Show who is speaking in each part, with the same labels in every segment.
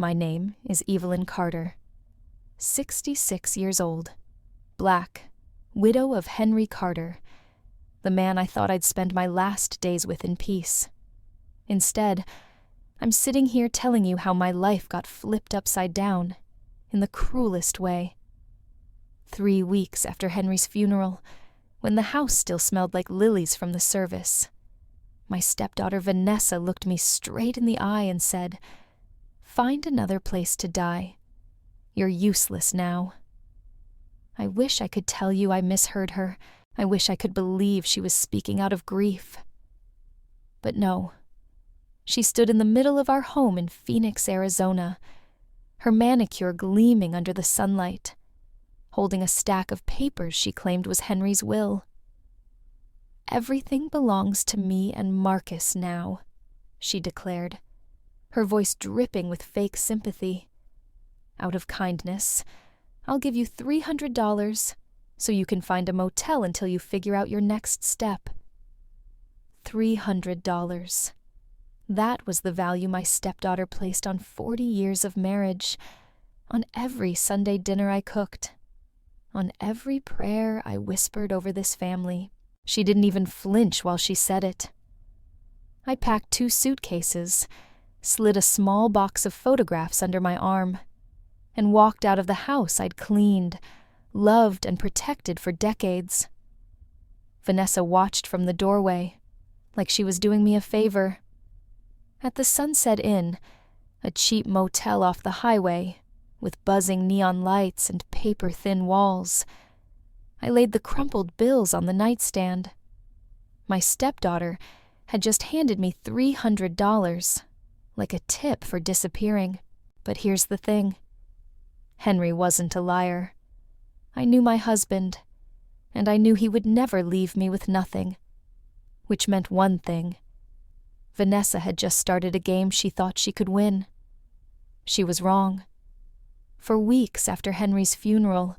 Speaker 1: My name is Evelyn Carter, 66 years old, black, widow of Henry Carter, the man I thought I'd spend my last days with in peace. Instead, I'm sitting here telling you how my life got flipped upside down, in the cruelest way. 3 weeks after Henry's funeral, when the house still smelled like lilies from the service, my stepdaughter Vanessa looked me straight in the eye and said, "Find another place to die. You're useless now." I wish I could tell you I misheard her. I wish I could believe she was speaking out of grief. But no. She stood in the middle of our home in Phoenix, Arizona, her manicure gleaming under the sunlight, holding a stack of papers she claimed was Henry's will. "Everything belongs to me and Marcus now," she declared, her voice dripping with fake sympathy. "Out of kindness, I'll give you $300 so you can find a motel until you figure out your next step." $300. That was the value my stepdaughter placed on 40 years of marriage, on every Sunday dinner I cooked, on every prayer I whispered over this family. She didn't even flinch while she said it. I packed 2 suitcases, slid a small box of photographs under my arm, and walked out of the house I'd cleaned, loved, and protected for decades. Vanessa watched from the doorway, like she was doing me a favor. At the Sunset Inn, a cheap motel off the highway, with buzzing neon lights and paper-thin walls, I laid the crumpled bills on the nightstand. My stepdaughter had just handed me $300, like a tip for disappearing. But here's the thing. Henry wasn't a liar. I knew my husband, and I knew he would never leave me with nothing. Which meant one thing. Vanessa had just started a game she thought she could win. She was wrong. For weeks after Henry's funeral,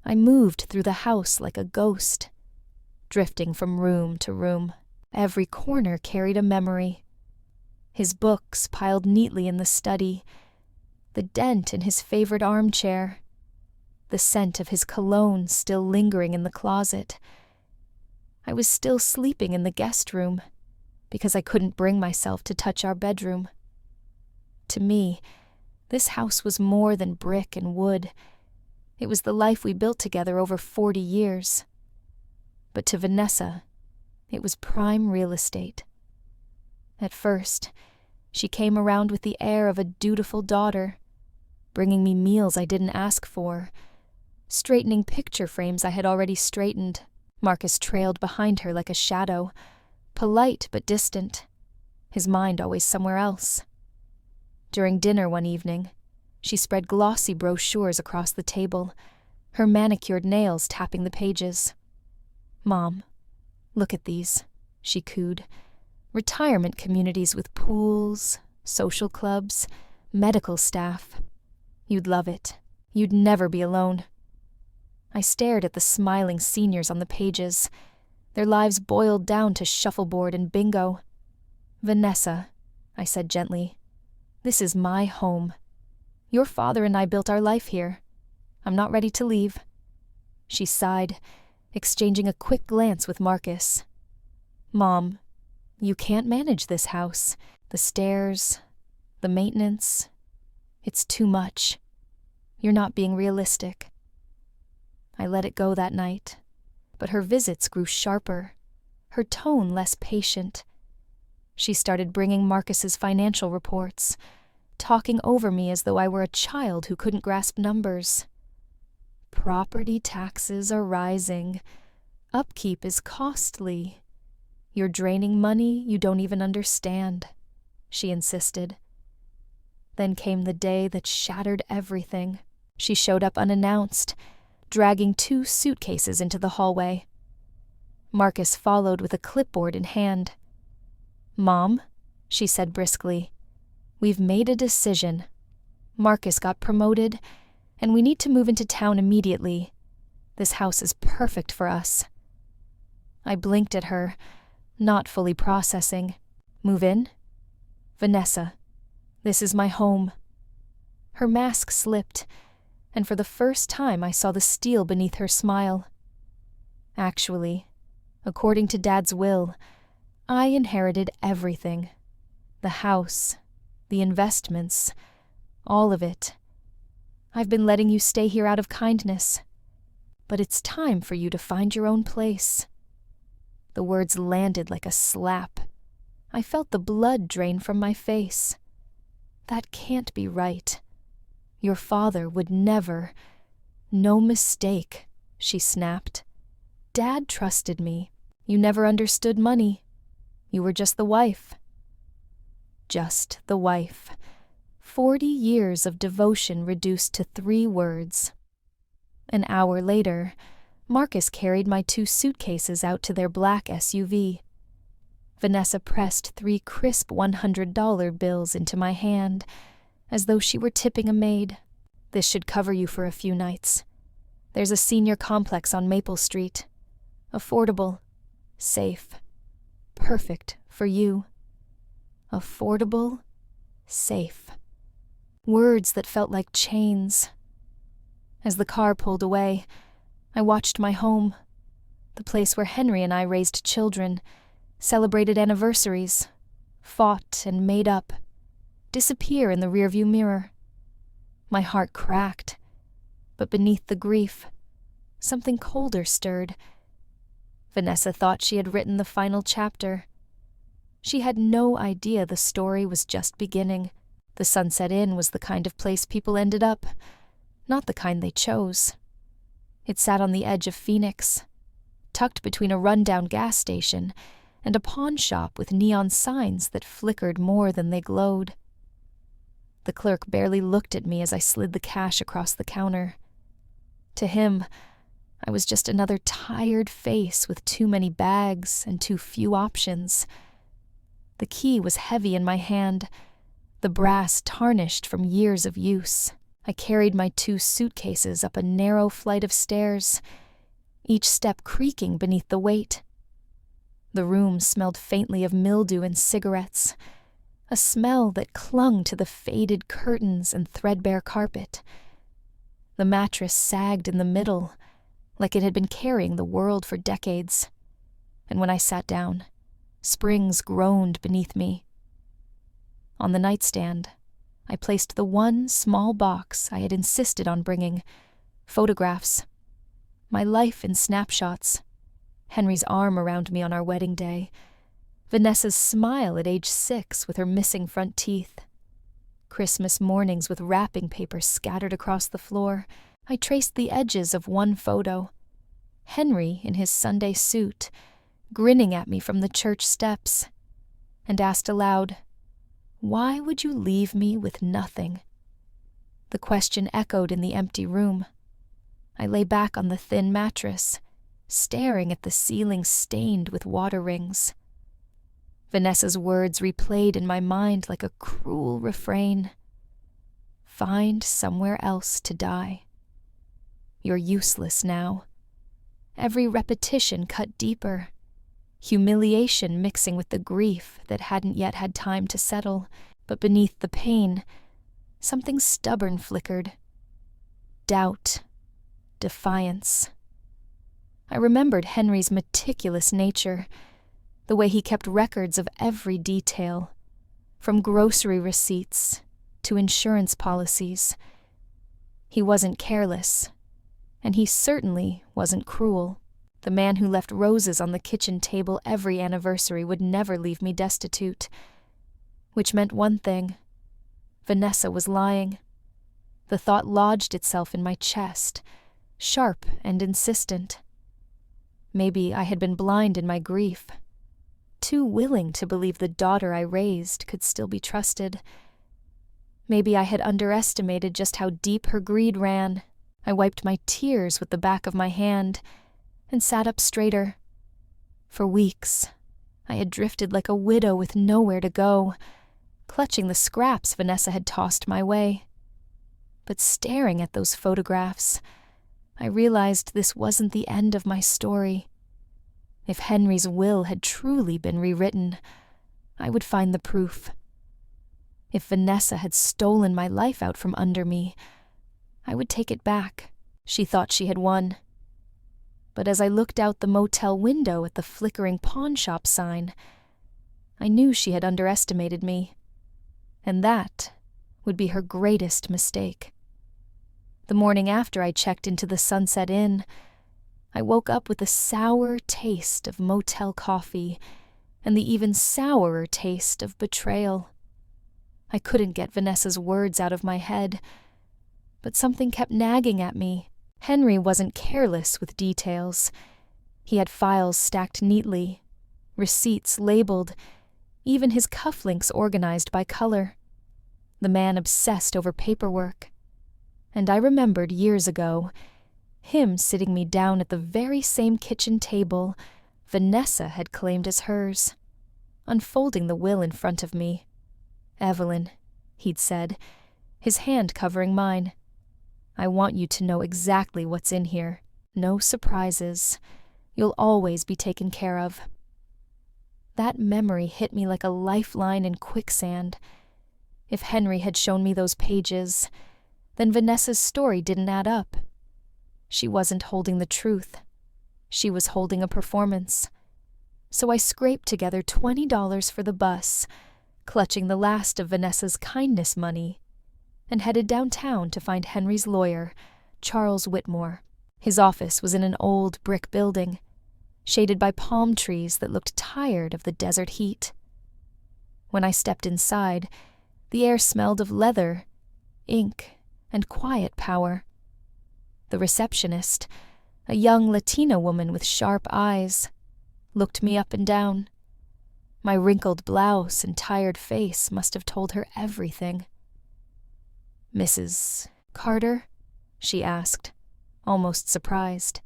Speaker 1: I moved through the house like a ghost, drifting from room to room. Every corner carried a memory. His books piled neatly in the study, the dent in his favorite armchair, the scent of his cologne still lingering in the closet. I was still sleeping in the guest room, because I couldn't bring myself to touch our bedroom. To me, this house was more than brick and wood. It was the life we built together over 40 years. But to Vanessa, it was prime real estate. At first, she came around with the air of a dutiful daughter, bringing me meals I didn't ask for, straightening picture frames I had already straightened. Marcus trailed behind her like a shadow, polite but distant, his mind always somewhere else. During dinner one evening, she spread glossy brochures across the table, her manicured nails tapping the pages. "Mom, look at these," she cooed. "Retirement communities with pools, social clubs, medical staff. You'd love it. You'd never be alone." I stared at the smiling seniors on the pages. Their lives boiled down to shuffleboard and bingo. "Vanessa," I said gently, "this is my home. Your father and I built our life here. I'm not ready to leave." She sighed, exchanging a quick glance with Marcus. "Mom, you can't manage this house. The stairs, the maintenance. It's too much. You're not being realistic." I let it go that night, but her visits grew sharper, her tone less patient. She started bringing Marcus's financial reports, talking over me as though I were a child who couldn't grasp numbers. "Property taxes are rising. Upkeep is costly. You're draining money you don't even understand," she insisted. Then came the day that shattered everything. She showed up unannounced, dragging 2 suitcases into the hallway. Marcus followed with a clipboard in hand. "Mom," she said briskly, "we've made a decision. Marcus got promoted, and we need to move into town immediately. This house is perfect for us." I blinked at her, not fully processing. "Move in?" "Vanessa, this is my home. Her mask slipped, and for the first time I saw the steel beneath her smile. Actually, according to Dad's will, I inherited everything. The house, the investments, all of it. I've been letting you stay here out of kindness, but it's time for you to find your own place. The words landed like a slap. I felt the blood drain from my face. That can't be right. Your father would never. No mistake, she snapped. Dad trusted me. You never understood money. You were just the wife. Just the wife. 40 years of devotion reduced to 3 words. An hour later, Marcus carried my 2 suitcases out to their black SUV. Vanessa pressed 3 crisp $100 bills into my hand, as though she were tipping a maid. This should cover you for a few nights. There's a senior complex on Maple Street. Affordable. Safe. Perfect for you. Affordable. Safe. Words that felt like chains. As the car pulled away, I watched my home, the place where Henry and I raised children, celebrated anniversaries, fought and made up, disappear in the rearview mirror. My heart cracked, but beneath the grief, something colder stirred. Vanessa thought she had written the final chapter. She had no idea the story was just beginning. The Sunset Inn was the kind of place people ended up, not the kind they chose. It sat on the edge of Phoenix, tucked between a rundown gas station and a pawn shop with neon signs that flickered more than they glowed. The clerk barely looked at me as I slid the cash across the counter. To him, I was just another tired face with too many bags and too few options. The key was heavy in my hand, the brass tarnished from years of use. I carried my 2 suitcases up a narrow flight of stairs, each step creaking beneath the weight. The room smelled faintly of mildew and cigarettes, a smell that clung to the faded curtains and threadbare carpet. The mattress sagged in the middle, like it had been carrying the world for decades, and when I sat down, springs groaned beneath me. On the nightstand, I placed the one small box I had insisted on bringing, photographs. My life in snapshots. Henry's arm around me on our wedding day. Vanessa's smile at age 6 with her missing front teeth. Christmas mornings with wrapping paper scattered across the floor. I traced the edges of one photo. Henry in his Sunday suit, grinning at me from the church steps, and asked aloud, "Why would you leave me with nothing?" The question echoed in the empty room. I lay back on the thin mattress, staring at the ceiling stained with water rings. Vanessa's words replayed in my mind like a cruel refrain. Find somewhere else to die. You're useless now. Every repetition cut deeper, humiliation mixing with the grief that hadn't yet had time to settle, but beneath the pain, something stubborn flickered. Doubt. Defiance. I remembered Henry's meticulous nature, the way he kept records of every detail, from grocery receipts to insurance policies. He wasn't careless, and he certainly wasn't cruel. The man who left roses on the kitchen table every anniversary would never leave me destitute. Which meant one thing. Vanessa was lying. The thought lodged itself in my chest, sharp and insistent. Maybe I had been blind in my grief, too willing to believe the daughter I raised could still be trusted. Maybe I had underestimated just how deep her greed ran. I wiped my tears with the back of my hand and sat up straighter. For weeks, I had drifted like a widow with nowhere to go, clutching the scraps Vanessa had tossed my way. But staring at those photographs, I realized this wasn't the end of my story. If Henry's will had truly been rewritten, I would find the proof. If Vanessa had stolen my life out from under me, I would take it back. She thought she had won. But as I looked out the motel window at the flickering pawn shop sign, I knew she had underestimated me, and that would be her greatest mistake. The morning after I checked into the Sunset Inn, I woke up with a sour taste of motel coffee and the even sourer taste of betrayal. I couldn't get Vanessa's words out of my head, but something kept nagging at me. Henry wasn't careless with details. He had files stacked neatly, receipts labeled, even his cufflinks organized by color. The man obsessed over paperwork. And I remembered years ago, him sitting me down at the very same kitchen table Vanessa had claimed as hers, unfolding the will in front of me. "Evelyn," he'd said, his hand covering mine, "I want you to know exactly what's in here. No surprises. You'll always be taken care of." That memory hit me like a lifeline in quicksand. If Henry had shown me those pages, then Vanessa's story didn't add up. She wasn't holding the truth. She was holding a performance. So I scraped together $20 for the bus, clutching the last of Vanessa's kindness money, and headed downtown to find Henry's lawyer, Charles Whitmore. His office was in an old brick building, shaded by palm trees that looked tired of the desert heat. When I stepped inside, the air smelled of leather, ink, and quiet power. The receptionist, a young Latina woman with sharp eyes, looked me up and down. My wrinkled blouse and tired face must have told her everything. "Mrs. Carter?" she asked, almost surprised.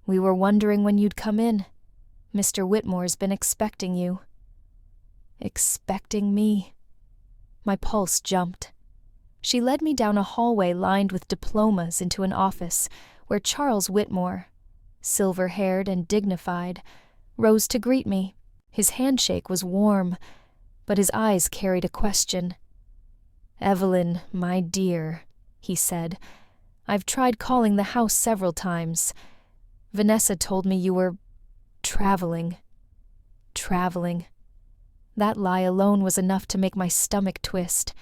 Speaker 1: "We were wondering when you'd come in. Mr. Whitmore's been expecting you." Expecting me? My pulse jumped. She led me down a hallway lined with diplomas into an office where Charles Whitmore, silver-haired and dignified, rose to greet me. His handshake was warm, but his eyes carried a question. "Evelyn, my dear," he said, "I've tried calling the house several times. Vanessa told me you were traveling." Traveling. That lie alone was enough to make my stomach twist.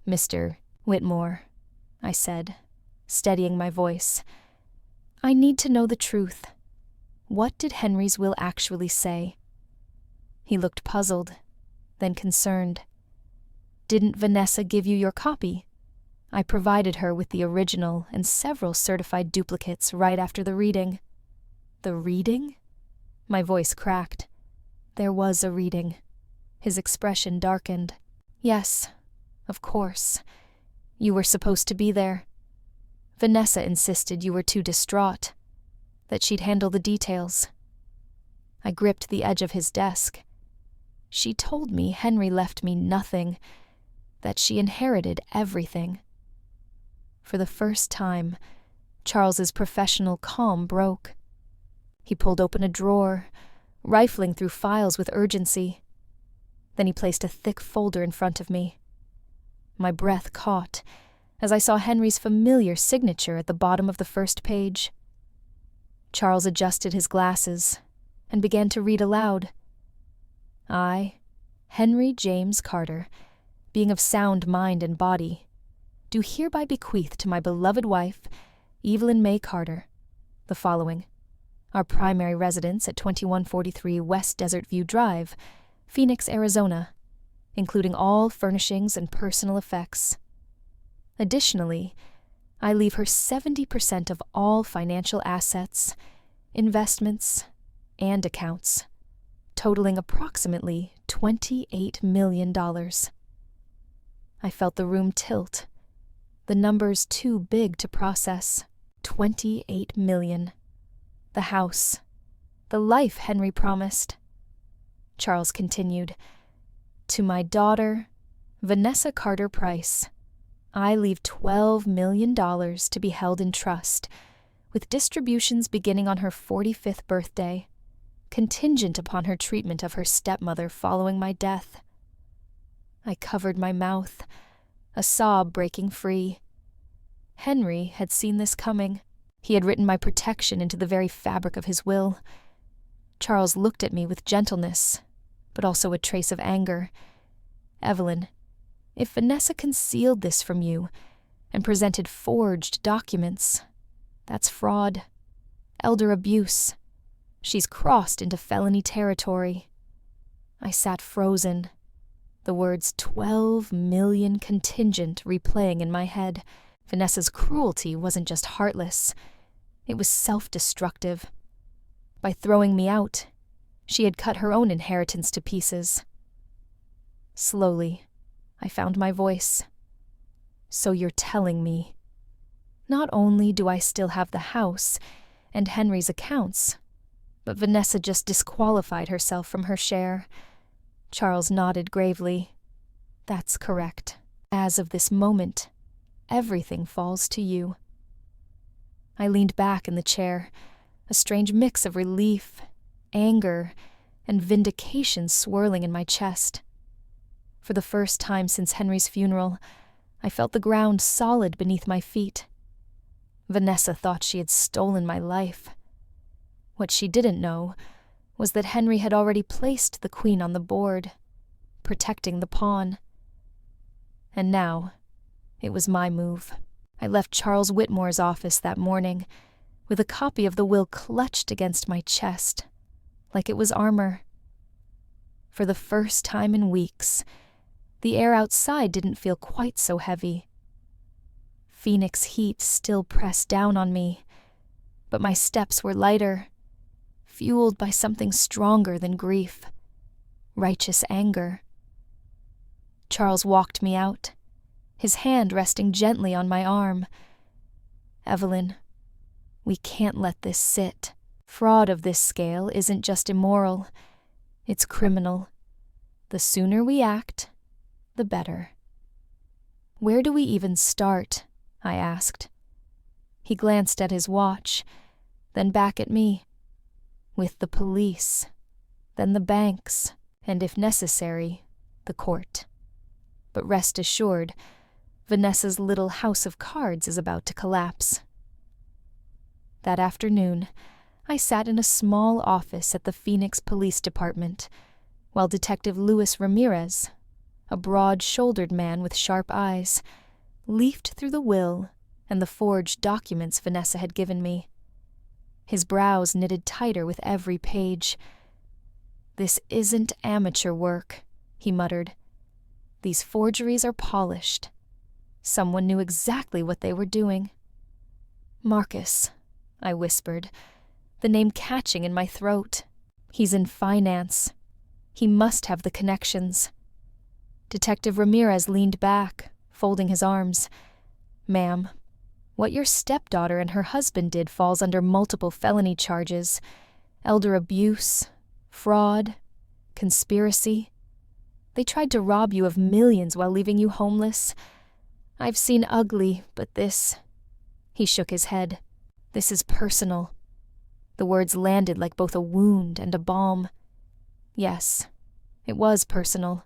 Speaker 1: "Mr. Whitmore," I said, steadying my voice, "I need to know the truth. What did Henry's will actually say?" He looked puzzled, then concerned. "Didn't Vanessa give you your copy?" I provided her with the original and several certified duplicates right after the reading. "The reading?" My voice cracked. There was a reading. His expression darkened. "Yes, of course. You were supposed to be there. Vanessa insisted you were too distraught, that she'd handle the details." I gripped the edge of his desk. "She told me Henry left me nothing, that she inherited everything." For the first time, Charles's professional calm broke. He pulled open a drawer, rifling through files with urgency. Then he placed a thick folder in front of me. My breath caught as I saw Henry's familiar signature at the bottom of the first page. Charles adjusted his glasses and began to read aloud. "I, Henry James Carter, being of sound mind and body, do hereby bequeath to my beloved wife, Evelyn May Carter, the following: our primary residence at 2143 West Desert View Drive, Phoenix, Arizona, including all furnishings and personal effects. Additionally, I leave her 70% of all financial assets, investments, and accounts, totaling approximately $28 million. I felt the room tilt, the numbers too big to process. 28 million. The house, the life Henry promised. Charles continued, "To my daughter, Vanessa Carter Price, I leave $12 million to be held in trust, with distributions beginning on her 45th birthday, contingent upon her treatment of her stepmother following my death." I covered my mouth, a sob breaking free. Henry had seen this coming. He had written my protection into the very fabric of his will. Charles looked at me with gentleness, but also a trace of anger. Evelyn, if Vanessa concealed this from you and presented forged documents, that's fraud, elder abuse. She's crossed into felony territory. I sat frozen, the words 12 million contingent replaying in my head. Vanessa's cruelty wasn't just heartless, it was self-destructive. By throwing me out, she had cut her own inheritance to pieces. Slowly, I found my voice. So you're telling me, not only do I still have the house and Henry's accounts, but Vanessa just disqualified herself from her share. Charles nodded gravely. That's correct. As of this moment, everything falls to you. I leaned back in the chair, a strange mix of relief, anger, and vindication swirling in my chest. For the first time since Henry's funeral, I felt the ground solid beneath my feet. Vanessa thought she had stolen my life. What she didn't know was that Henry had already placed the queen on the board, protecting the pawn. And now, it was my move. I left Charles Whitmore's office that morning, with a copy of the will clutched against my chest, like it was armor. For the first time in weeks, the air outside didn't feel quite so heavy. Phoenix heat still pressed down on me, but my steps were lighter, fueled by something stronger than grief, righteous anger. Charles walked me out, his hand resting gently on my arm. Evelyn, we can't let this sit. Fraud of this scale isn't just immoral, it's criminal. The sooner we act, the better. Where do we even start? I asked. He glanced at his watch, then back at me. With the police, then the banks, and if necessary, the court. But rest assured, Vanessa's little house of cards is about to collapse. That afternoon, I sat in a small office at the Phoenix Police Department, while Detective Luis Ramirez, a broad-shouldered man with sharp eyes, leafed through the will and the forged documents Vanessa had given me. His brows knitted tighter with every page. "This isn't amateur work," he muttered. "These forgeries are polished. Someone knew exactly what they were doing." "Marcus," I whispered, the name catching in my throat. "He's in finance. He must have the connections." Detective Ramirez leaned back, folding his arms. "Ma'am, what your stepdaughter and her husband did falls under multiple felony charges: elder abuse, fraud, conspiracy. They tried to rob you of millions while leaving you homeless. I've seen ugly, but this..." He shook his head. "This is personal." The words landed like both a wound and a balm. Yes, it was personal.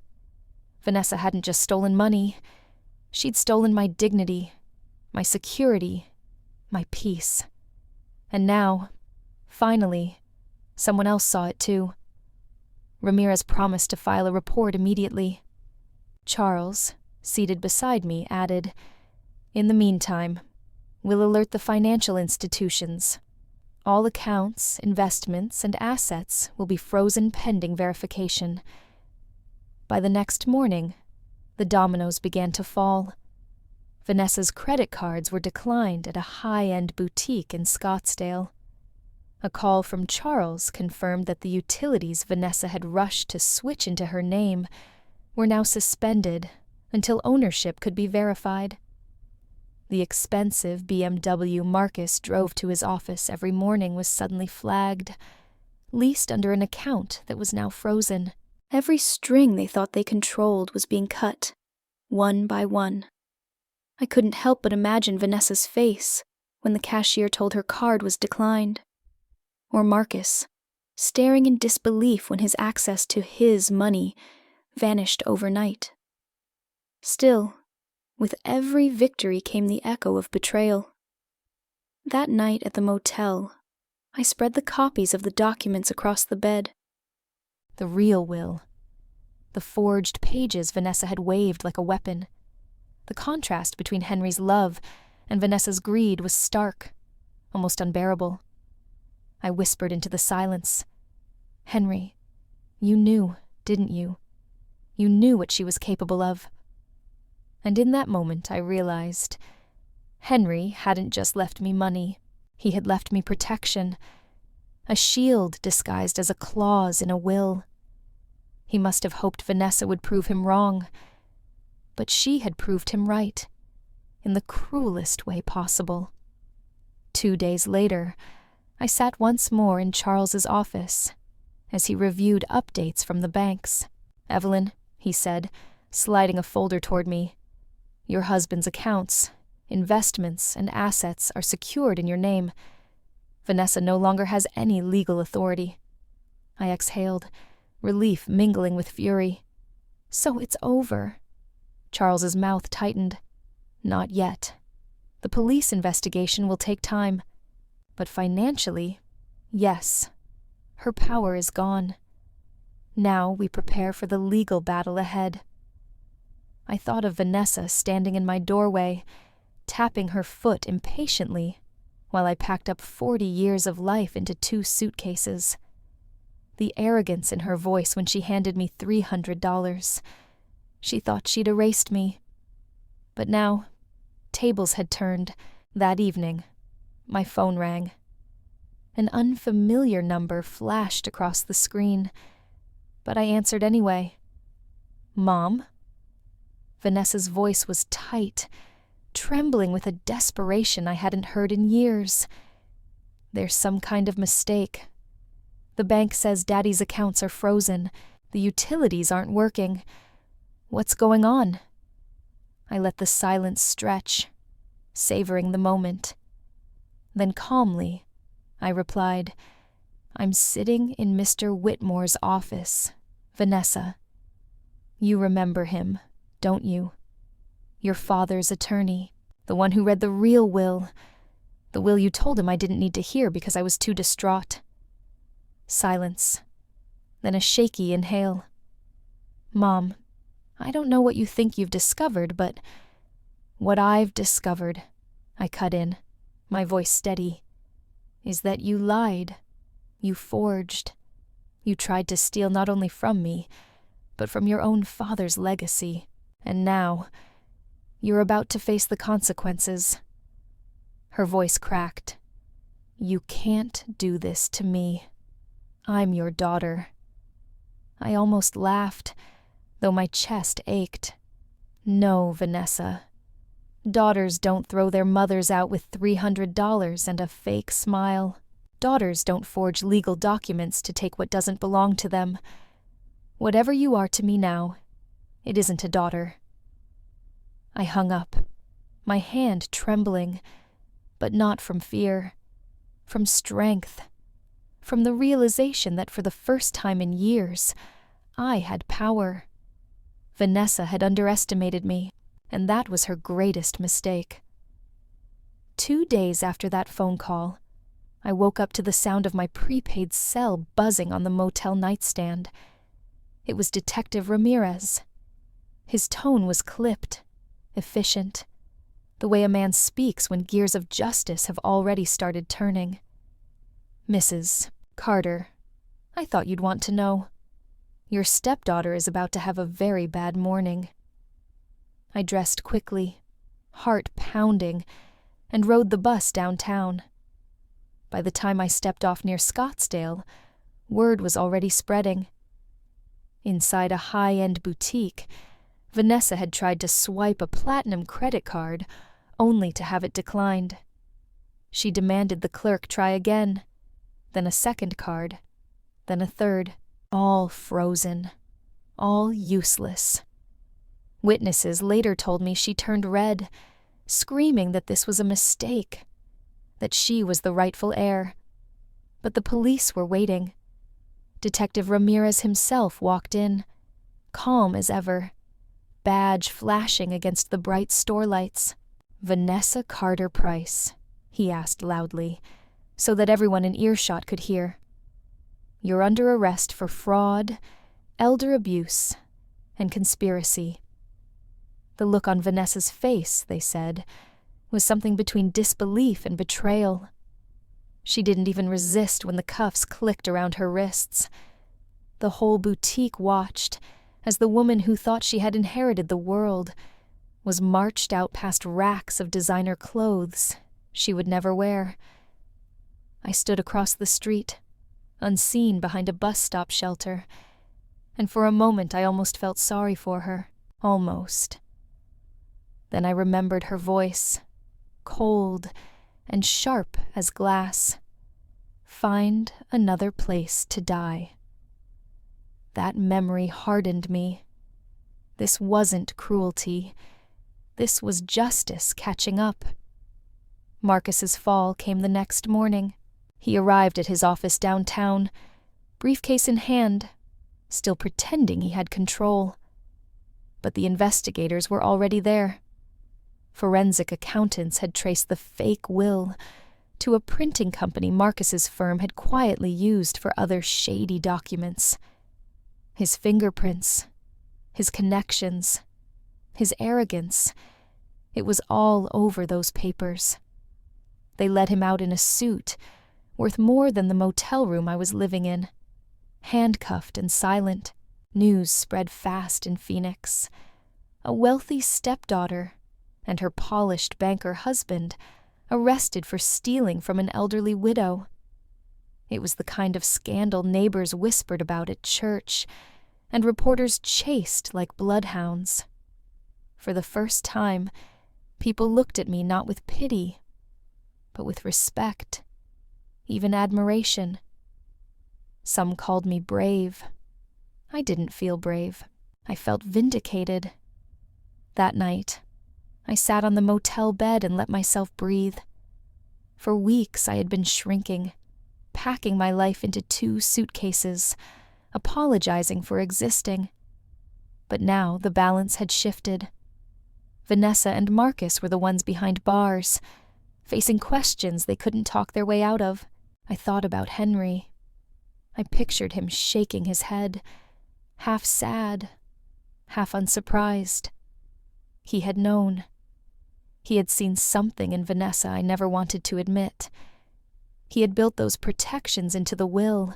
Speaker 1: Vanessa hadn't just stolen money. She'd stolen my dignity, my security, my peace. And now, finally, someone else saw it too. Ramirez promised to file a report immediately. Charles, seated beside me, added, "In the meantime, we'll alert the financial institutions. All accounts, investments, and assets will be frozen pending verification." By the next morning, the dominoes began to fall. Vanessa's credit cards were declined at a high-end boutique in Scottsdale. A call from Charles confirmed that the utilities Vanessa had rushed to switch into her name were now suspended until ownership could be verified. The expensive BMW Marcus drove to his office every morning was suddenly flagged, leased under an account that was now frozen. Every string they thought they controlled was being cut, one by one. I couldn't help but imagine Vanessa's face when the cashier told her card was declined. Or Marcus, staring in disbelief when his access to his money vanished overnight.
Speaker 2: Still, with every victory came the echo of betrayal. That night at the motel, I spread the copies of the documents across the bed.
Speaker 1: The real will. The forged pages Vanessa had waved like a weapon. The contrast between Henry's love and Vanessa's greed was stark, almost unbearable. I whispered into the silence. Henry, you knew, didn't you? You knew what she was capable of. And in that moment I realized Henry hadn't just left me money. He had left me protection. A shield disguised as a clause in a will. He must have hoped Vanessa would prove him wrong. But she had proved him right, in the cruelest way possible. 2 days later, I sat once more in Charles's office as he reviewed updates from the banks. "Evelyn," he said, sliding a folder toward me, "your husband's accounts, investments, and assets are secured in your name. Vanessa no longer has any legal authority." I exhaled, relief mingling with fury. "So it's over." Charles's mouth tightened. "Not yet. The police investigation will take time. But financially, yes. Her power is gone. Now we prepare for the legal battle ahead." I thought of Vanessa standing in my doorway, tapping her foot impatiently, while I packed up 40 years of life into 2 suitcases. The arrogance in her voice when she handed me $300. She thought she'd erased me. But now, tables had turned. That evening, my phone rang. An unfamiliar number flashed across the screen, but I answered anyway. "Mom?" Vanessa's voice was tight, trembling with a desperation I hadn't heard in years. "There's some kind of mistake. The bank says Daddy's accounts are frozen. The utilities aren't working. What's going on?" I let the silence stretch, savoring the moment. Then calmly, I replied, "I'm sitting in Mr. Whitmore's office, Vanessa. You remember him, don't you? Your father's attorney, the one who read the real will, the will you told him I didn't need to hear because I was too distraught." Silence, then a shaky inhale. "Mom, I don't know what you think you've discovered, but what I've discovered," I cut in, my voice steady, "is that you lied. You forged. You tried to steal not only from me, but from your own father's legacy. And now, you're about to face the consequences." Her voice cracked. "You can't do this to me. I'm your daughter." I almost laughed, though my chest ached. "No, Vanessa. Daughters don't throw their mothers out with $300 and a fake smile. Daughters don't forge legal documents to take what doesn't belong to them. Whatever you are to me now, it isn't a daughter." I hung up, my hand trembling, but not from fear, from strength, from the realization that for the first time in years, I had power. Vanessa had underestimated me, and that was her greatest mistake. 2 days after that phone call, I woke up to the sound of my prepaid cell buzzing on the motel nightstand. It was Detective Ramirez. His tone was clipped, efficient, the way a man speaks when gears of justice have already started turning. "Mrs. Carter, I thought you'd want to know. Your stepdaughter is about to have a very bad morning." I dressed quickly, heart pounding, and rode the bus downtown. By the time I stepped off near Scottsdale, word was already spreading. Inside a high-end boutique, Vanessa had tried to swipe a platinum credit card, only to have it declined. She demanded the clerk try again, then a second card, then a third, all frozen, all useless. Witnesses later told me she turned red, screaming that this was a mistake, that she was the rightful heir. But the police were waiting. Detective Ramirez himself walked in, calm as ever, badge flashing against the bright store lights. "Vanessa Carter Price," he asked loudly, so that everyone in earshot could hear. "You're under arrest for fraud, elder abuse, and conspiracy." The look on Vanessa's face, they said, was something between disbelief and betrayal. She didn't even resist when the cuffs clicked around her wrists. The whole boutique watched as the woman who thought she had inherited the world was marched out past racks of designer clothes she would never wear. I stood across the street, unseen behind a bus stop shelter, and for a moment I almost felt sorry for her. Almost. Then I remembered her voice, cold and sharp as glass. "Find another place to die." That memory hardened me. This wasn't cruelty. This was justice catching up. Marcus's fall came the next morning. He arrived at his office downtown, briefcase in hand, still pretending he had control. But the investigators were already there. Forensic accountants had traced the fake will to a printing company Marcus's firm had quietly used for other shady documents. His fingerprints, his connections, his arrogance, it was all over those papers. They let him out in a suit, worth more than the motel room I was living in. Handcuffed and silent, news spread fast in Phoenix. A wealthy stepdaughter and her polished banker husband arrested for stealing from an elderly widow. It was the kind of scandal neighbors whispered about at church, and reporters chased like bloodhounds. For the first time, people looked at me not with pity, but with respect, even admiration. Some called me brave. I didn't feel brave. I felt vindicated. That night, I sat on the motel bed and let myself breathe. For weeks I had been shrinking, packing my life into 2 suitcases, apologizing for existing. But now the balance had shifted. Vanessa and Marcus were the ones behind bars, facing questions they couldn't talk their way out of. I thought about Henry. I pictured him shaking his head, half sad, half unsurprised. He had known. He had seen something in Vanessa I never wanted to admit. He had built those protections into the will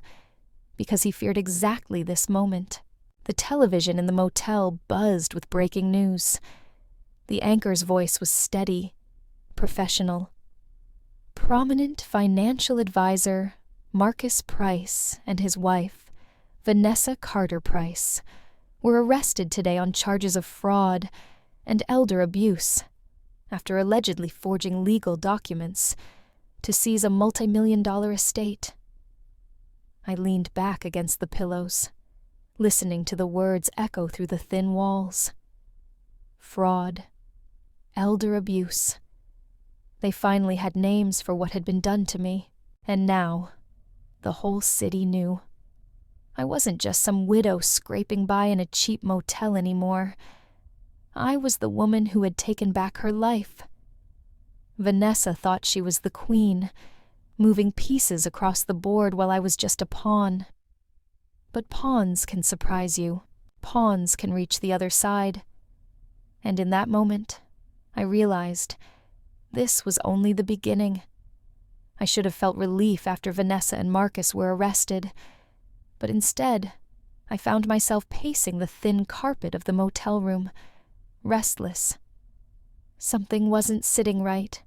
Speaker 1: because he feared exactly this moment. The television in the motel buzzed with breaking news. The anchor's voice was steady, professional. Prominent financial advisor Marcus Price and his wife, Vanessa Carter Price, were arrested today on charges of fraud and elder abuse after allegedly forging legal documents to seize a multi-million-dollar estate. I leaned back against the pillows, listening to the words echo through the thin walls. Fraud, elder abuse. They finally had names for what had been done to me, and now the whole city knew. I wasn't just some widow scraping by in a cheap motel anymore. I was the woman who had taken back her life. Vanessa thought she was the queen, moving pieces across the board while I was just a pawn. But pawns can surprise you. Pawns can reach the other side. And in that moment, I realized this was only the beginning. I should have felt relief after Vanessa and Marcus were arrested, but instead, I found myself pacing the thin carpet of the motel room, restless. Something wasn't sitting right.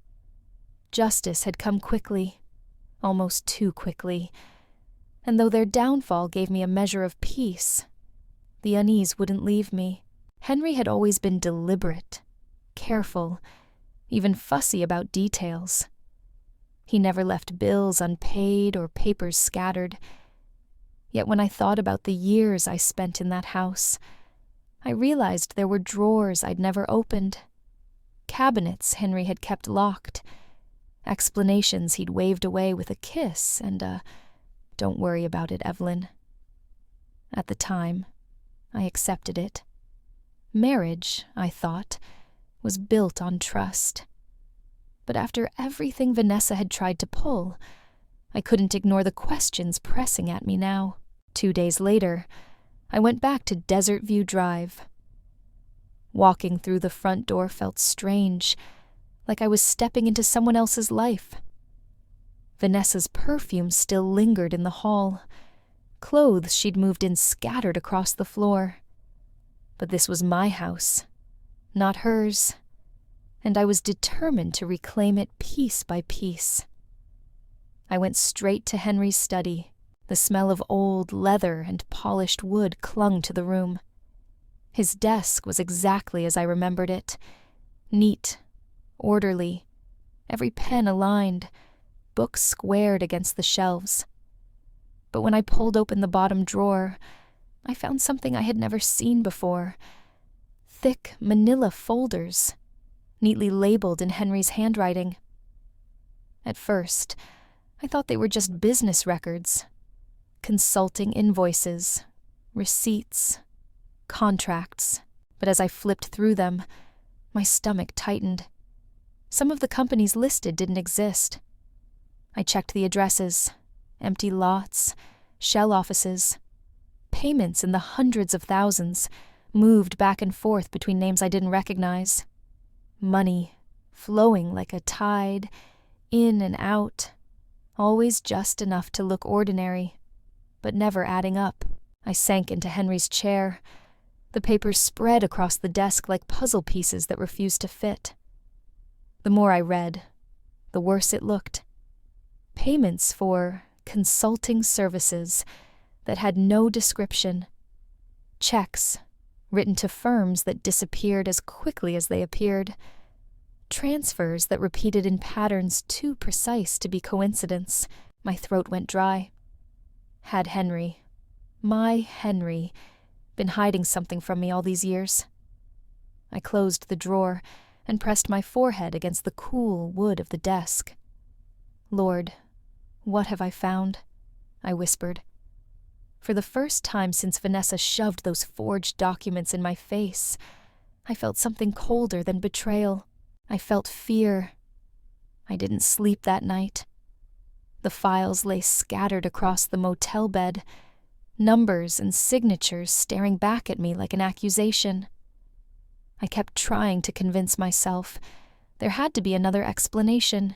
Speaker 1: Justice had come quickly, almost too quickly, and though their downfall gave me a measure of peace, the unease wouldn't leave me. Henry had always been deliberate, careful, even fussy about details. He never left bills unpaid or papers scattered. Yet when I thought about the years I spent in that house, I realized there were drawers I'd never opened, cabinets Henry had kept locked, explanations he'd waved away with a kiss and a, "Don't worry about it, Evelyn." At the time, I accepted it. Marriage, I thought, was built on trust. But after everything Vanessa had tried to pull, I couldn't ignore the questions pressing at me now. 2 days later, I went back to Desert View Drive. Walking through the front door felt strange, like I was stepping into someone else's life. Vanessa's perfume still lingered in the hall. Clothes she'd moved in scattered across the floor. But this was my house, not hers, and I was determined to reclaim it piece by piece. I went straight to Henry's study. The smell of old leather and polished wood clung to the room. His desk was exactly as I remembered it, neat, orderly, every pen aligned, books squared against the shelves. But when I pulled open the bottom drawer, I found something I had never seen before. Thick manila folders, neatly labeled in Henry's handwriting. At first, I thought they were just business records. Consulting invoices, receipts, contracts. But as I flipped through them, my stomach tightened. Some of the companies listed didn't exist. I checked the addresses, empty lots, shell offices. Payments in the hundreds of thousands moved back and forth between names I didn't recognize. Money flowing like a tide, in and out, always just enough to look ordinary, but never adding up. I sank into Henry's chair. The papers spread across the desk like puzzle pieces that refused to fit. The more I read, the worse it looked. Payments for consulting services that had no description. Checks written to firms that disappeared as quickly as they appeared. Transfers that repeated in patterns too precise to be coincidence. My throat went dry. Had Henry, my Henry, been hiding something from me all these years? I closed the drawer and pressed my forehead against the cool wood of the desk. Lord, what have I found? I whispered. For the first time since Vanessa shoved those forged documents in my face, I felt something colder than betrayal. I felt fear. I didn't sleep that night. The files lay scattered across the motel bed, numbers and signatures staring back at me like an accusation. I kept trying to convince myself there had to be another explanation.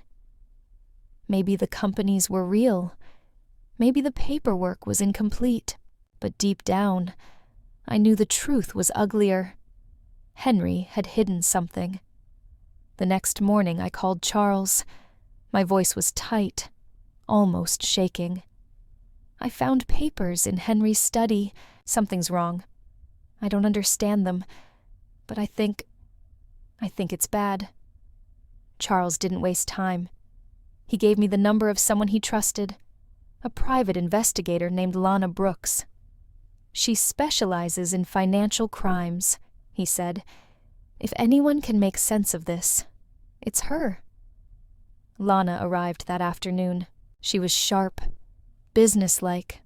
Speaker 1: Maybe the companies were real. Maybe the paperwork was incomplete. But deep down, I knew the truth was uglier. Henry had hidden something. The next morning I called Charles. My voice was tight, almost shaking. I found papers in Henry's study. Something's wrong. I don't understand them, but I think it's bad. Charles didn't waste time. He gave me the number of someone he trusted, a private investigator named Lana Brooks. She specializes in financial crimes, he said. If anyone can make sense of this, it's her. Lana arrived that afternoon. She was sharp, businesslike,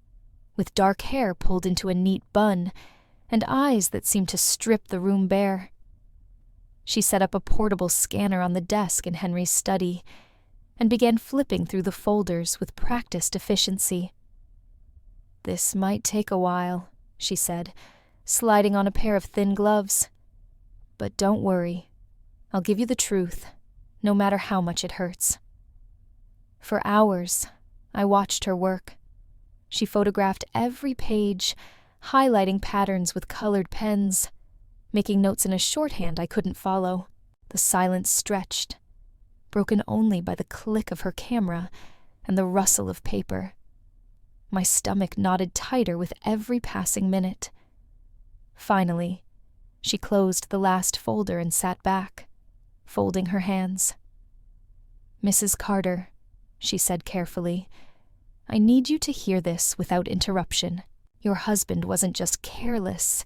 Speaker 1: with dark hair pulled into a neat bun and eyes that seemed to strip the room bare. She set up a portable scanner on the desk in Henry's study and began flipping through the folders with practiced efficiency. "This might take a while," she said, sliding on a pair of thin gloves. "But don't worry. I'll give you the truth, no matter how much it hurts." For hours, I watched her work. She photographed every page, highlighting patterns with colored pens, making notes in a shorthand I couldn't follow. The silence stretched, broken only by the click of her camera and the rustle of paper. My stomach knotted tighter with every passing minute. Finally, she closed the last folder and sat back, folding her hands. "Mrs. Carter," she said carefully, "I need you to hear this without interruption. Your husband wasn't just careless.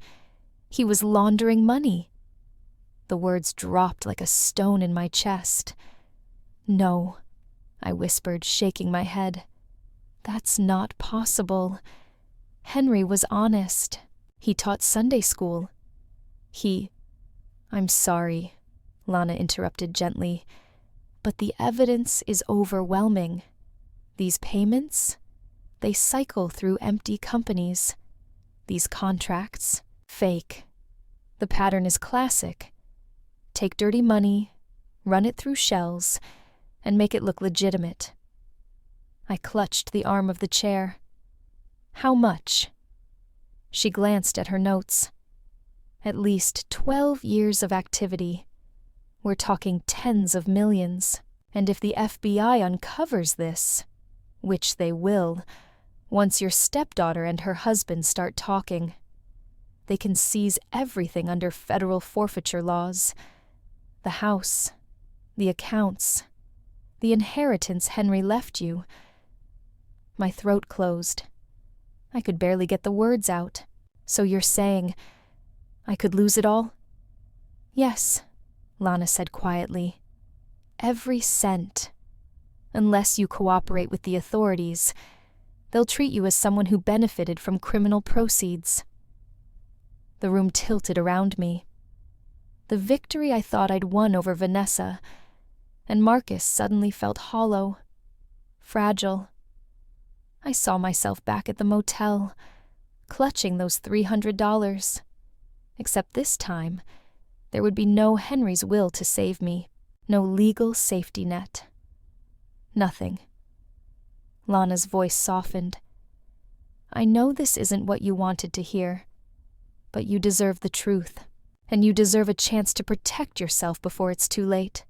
Speaker 1: He was laundering money." The words dropped like a stone in my chest. "No," I whispered, shaking my head. "That's not possible. Henry was honest. He taught Sunday school. He I'm sorry, Lana interrupted gently, but the evidence is overwhelming. These payments, they cycle through empty companies. These contracts, fake. The pattern is classic. Take dirty money, run it through shells, and make it look legitimate. I clutched the arm of the chair. How much? She glanced at her notes. At least 12 years of activity. We're talking tens of millions. And if the FBI uncovers this, which they will, once your stepdaughter and her husband start talking, they can seize everything under federal forfeiture laws. The house, the accounts, the inheritance Henry left you. My throat closed. I could barely get the words out. So you're saying I could lose it all? Yes, Lana said quietly. Every cent. Unless you cooperate with the authorities, they'll treat you as someone who benefited from criminal proceeds. The room tilted around me. The victory I thought I'd won over Vanessa and Marcus suddenly felt hollow, fragile. I saw myself back at the motel, clutching those $300. Except this time, there would be no Henry's will to save me, no legal safety net. Nothing. Lana's voice softened. I know this isn't what you wanted to hear, but you deserve the truth, and you deserve a chance to protect yourself before it's too late.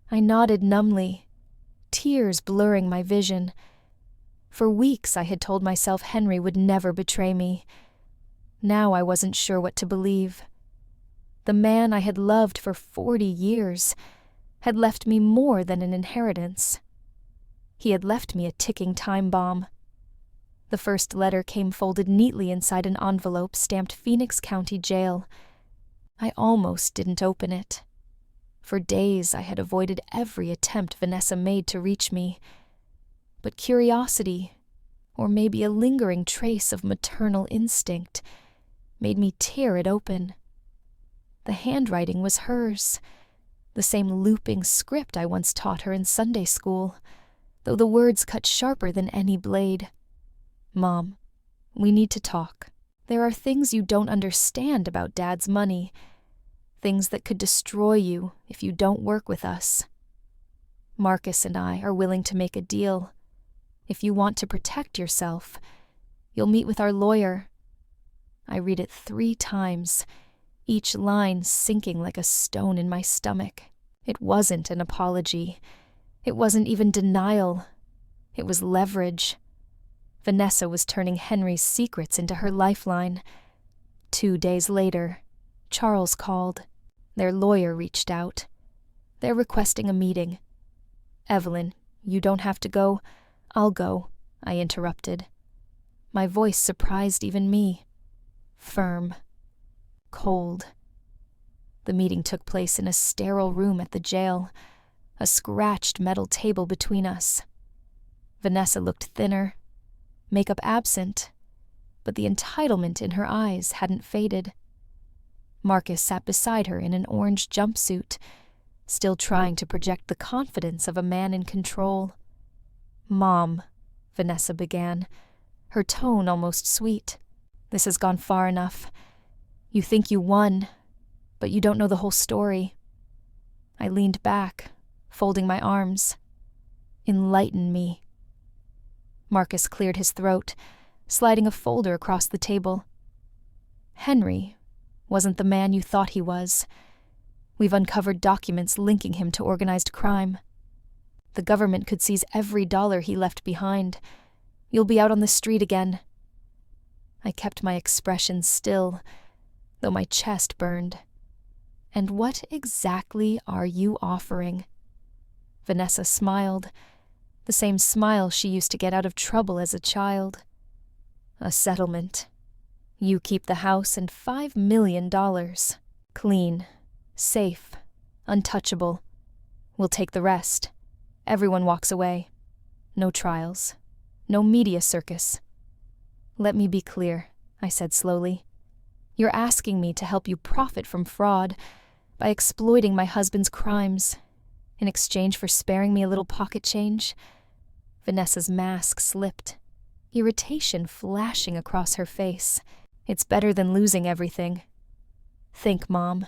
Speaker 1: I nodded numbly, tears blurring my vision. For weeks I had told myself Henry would never betray me. Now I wasn't sure what to believe. The man I had loved for 40 years had left me more than an inheritance. He had left me a ticking time bomb. The first letter came folded neatly inside an envelope stamped Phoenix County Jail. I almost didn't open it. For days I had avoided every attempt Vanessa made to reach me. But curiosity, or maybe a lingering trace of maternal instinct, made me tear it open. The handwriting was hers, the same looping script I once taught her in Sunday school, though the words cut sharper than any blade. Mom, we need to talk. There are things you don't understand about Dad's money, things that could destroy you if you don't work with us. Marcus and I are willing to make a deal. If you want to protect yourself, you'll meet with our lawyer. I read it 3 times, each line sinking like a stone in my stomach. It wasn't an apology. It wasn't even denial. It was leverage. Vanessa was turning Henry's secrets into her lifeline. 2 days later, Charles called. Their lawyer reached out. They're requesting a meeting. Evelyn, you don't have to go. I'll go, I interrupted. My voice surprised even me. Firm. Cold. The meeting took place in a sterile room at the jail, a scratched metal table between us. Vanessa looked thinner, makeup absent, but the entitlement in her eyes hadn't faded. Marcus sat beside her in an orange jumpsuit, still trying to project the confidence of a man in control. Mom, Vanessa began, her tone almost sweet. This has gone far enough. You think you won, but you don't know the whole story. I leaned back, folding my arms. Enlighten me. Marcus cleared his throat, sliding a folder across the table. Henry wasn't the man you thought he was. We've uncovered documents linking him to organized crime. The government could seize every dollar he left behind. You'll be out on the street again. I kept my expression still, though my chest burned. And what exactly are you offering? Vanessa smiled, the same smile she used to get out of trouble as a child. A settlement. You keep the house and $5 million. Clean, safe, untouchable. We'll take the rest. Everyone walks away. No trials. No media circus. Let me be clear, I said slowly. You're asking me to help you profit from fraud by exploiting my husband's crimes in exchange for sparing me a little pocket change." Vanessa's mask slipped, irritation flashing across her face. "It's better than losing everything. Think, Mom.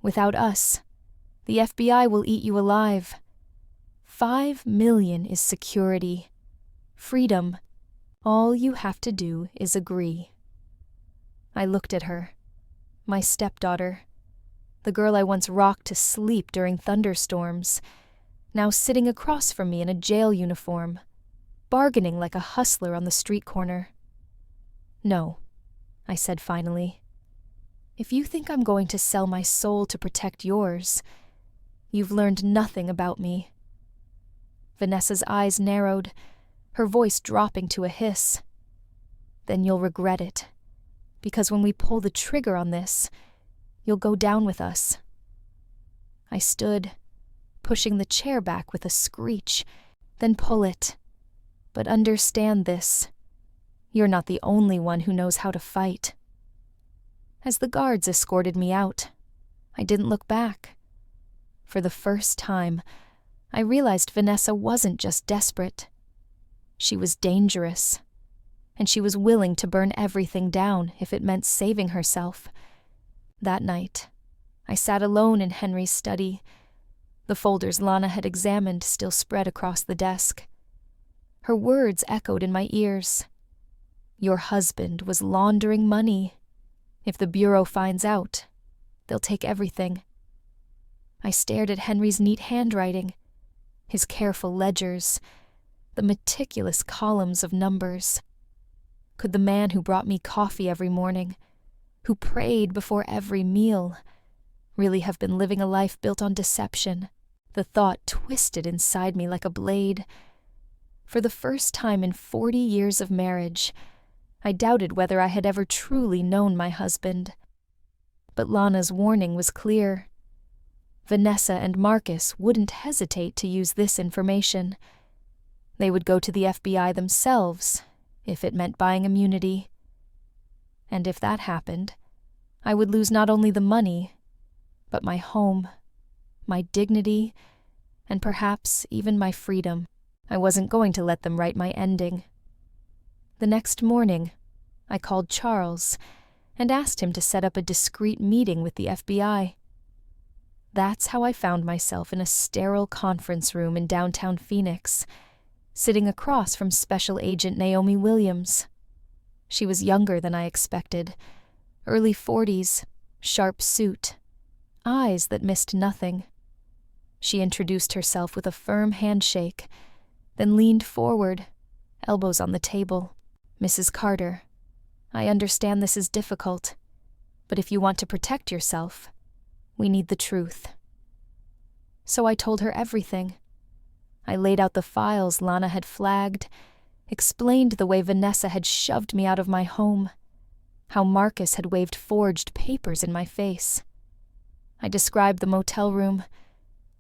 Speaker 1: Without us, the FBI will eat you alive. 5 million is security. Freedom. All you have to do is agree." I looked at her. My stepdaughter. The girl I once rocked to sleep during thunderstorms, now sitting across from me in a jail uniform, bargaining like a hustler on the street corner. "No," I said finally. "If you think I'm going to sell my soul to protect yours, you've learned nothing about me." Vanessa's eyes narrowed, her voice dropping to a hiss. "Then you'll regret it, because when we pull the trigger on this, you'll go down with us." I stood, pushing the chair back with a screech. "Then pull it. But understand this. You're not the only one who knows how to fight." As the guards escorted me out, I didn't look back. For the first time, I realized Vanessa wasn't just desperate. She was dangerous, and she was willing to burn everything down if it meant saving herself. That night, I sat alone in Henry's study, the folders Lana had examined still spread across the desk. Her words echoed in my ears. "Your husband was laundering money. If the Bureau finds out, they'll take everything." I stared at Henry's neat handwriting, his careful ledgers, the meticulous columns of numbers. Could the man who brought me coffee every morning, who prayed before every meal, really have been living a life built on deception? The thought twisted inside me like a blade. For the first time in 40 years of marriage, I doubted whether I had ever truly known my husband. But Lana's warning was clear. Vanessa and Marcus wouldn't hesitate to use this information. They would go to the FBI themselves, if it meant buying immunity. And if that happened, I would lose not only the money, but my home, my dignity, and perhaps even my freedom. I wasn't going to let them write my ending. The next morning, I called Charles and asked him to set up a discreet meeting with the FBI. That's how I found myself in a sterile conference room in downtown Phoenix, sitting across from Special Agent Naomi Williams. She was younger than I expected, early 40s, sharp suit, eyes that missed nothing. She introduced herself with a firm handshake, then leaned forward, elbows on the table. "Mrs. Carter, I understand this is difficult, but if you want to protect yourself, we need the truth." So I told her everything. I laid out the files Lana had flagged, explained the way Vanessa had shoved me out of my home, how Marcus had waved forged papers in my face. I described the motel room,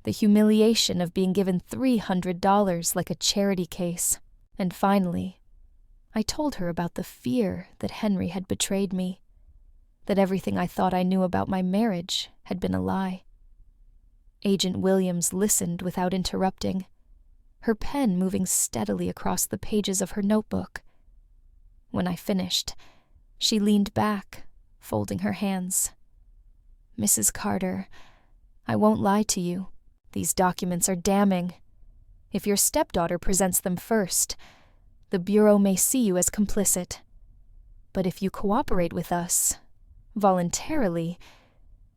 Speaker 1: the humiliation of being given $300 like a charity case, and finally, I told her about the fear that Henry had betrayed me, that everything I thought I knew about my marriage had been a lie. Agent Williams listened without interrupting, her pen moving steadily across the pages of her notebook. When I finished, she leaned back, folding her hands. "Mrs. Carter, I won't lie to you. These documents are damning. If your stepdaughter presents them first, the Bureau may see you as complicit. But if you cooperate with us, voluntarily,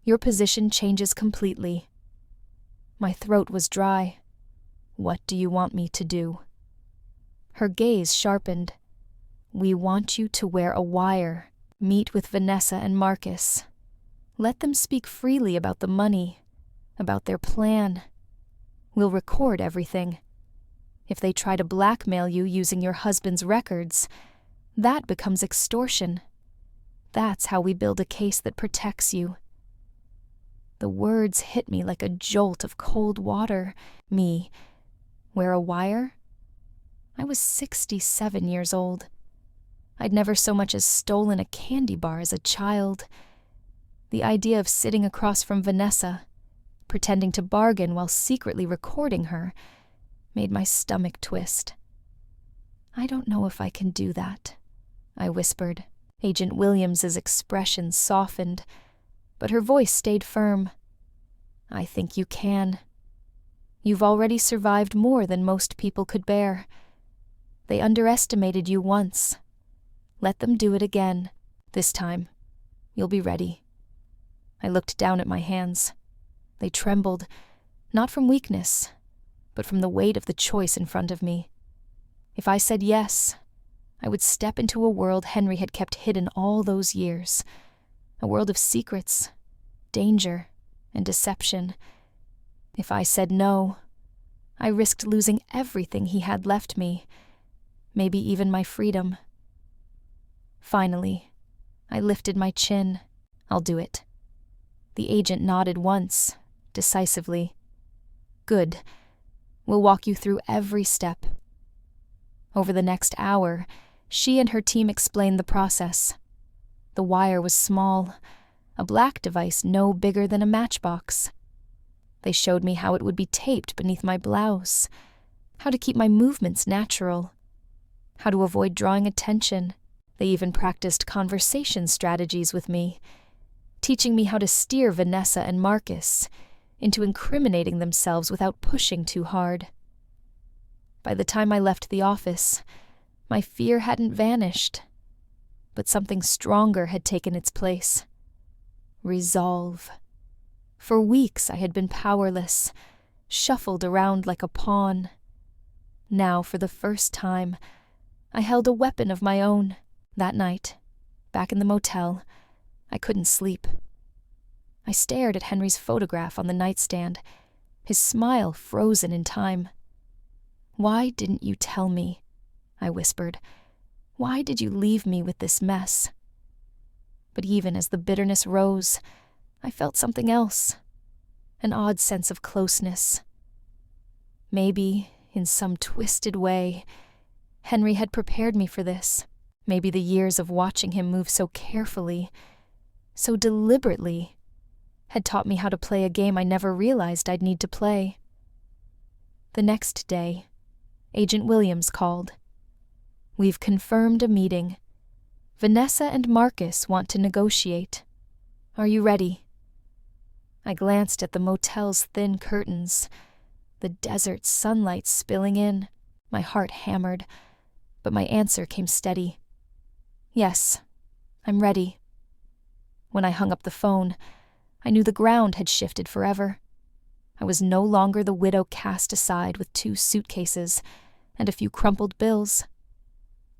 Speaker 1: your position changes completely." My throat was dry. "What do you want me to do?" Her gaze sharpened. "We want you to wear a wire, meet with Vanessa and Marcus. Let them speak freely about the money, about their plan. We'll record everything. If they try to blackmail you using your husband's records, that becomes extortion. That's how we build a case that protects you." The words hit me like a jolt of cold water. Me, wear a wire? I was 67 years old. I'd never so much as stolen a candy bar as a child. The idea of sitting across from Vanessa, pretending to bargain while secretly recording her, made my stomach twist. "I don't know if I can do that," I whispered. Agent Williams's expression softened, but her voice stayed firm. "I think you can. You've already survived more than most people could bear. They underestimated you once. Let them do it again. This time, you'll be ready." I looked down at my hands. They trembled, not from weakness, but from the weight of the choice in front of me. If I said yes, I would step into a world Henry had kept hidden all those years, a world of secrets, danger, and deception. If I said no, I risked losing everything he had left me, maybe even my freedom. Finally, I lifted my chin. "I'll do it." The agent nodded once, decisively. "Good. We'll walk you through every step." Over the next hour, she and her team explained the process. The wire was small, a black device no bigger than a matchbox. They showed me how it would be taped beneath my blouse, how to keep my movements natural, how to avoid drawing attention. They even practiced conversation strategies with me, teaching me how to steer Vanessa and Marcus into incriminating themselves without pushing too hard. By the time I left the office, my fear hadn't vanished, but something stronger had taken its place. Resolve. For weeks I had been powerless, shuffled around like a pawn. Now, for the first time, I held a weapon of my own. That night, back in the motel, I couldn't sleep. I stared at Henry's photograph on the nightstand, his smile frozen in time. "Why didn't you tell me?" I whispered. "Why did you leave me with this mess?" But even as the bitterness rose, I felt something else, an odd sense of closeness. Maybe, in some twisted way, Henry had prepared me for this. Maybe the years of watching him move so carefully, so deliberately, had taught me how to play a game I never realized I'd need to play. The next day, Agent Williams called. "We've confirmed a meeting. Vanessa and Marcus want to negotiate. Are you ready?" I glanced at the motel's thin curtains, the desert sunlight spilling in. My heart hammered, but my answer came steady. "Yes, I'm ready." When I hung up the phone, I knew the ground had shifted forever. I was no longer the widow cast aside with 2 suitcases and a few crumpled bills.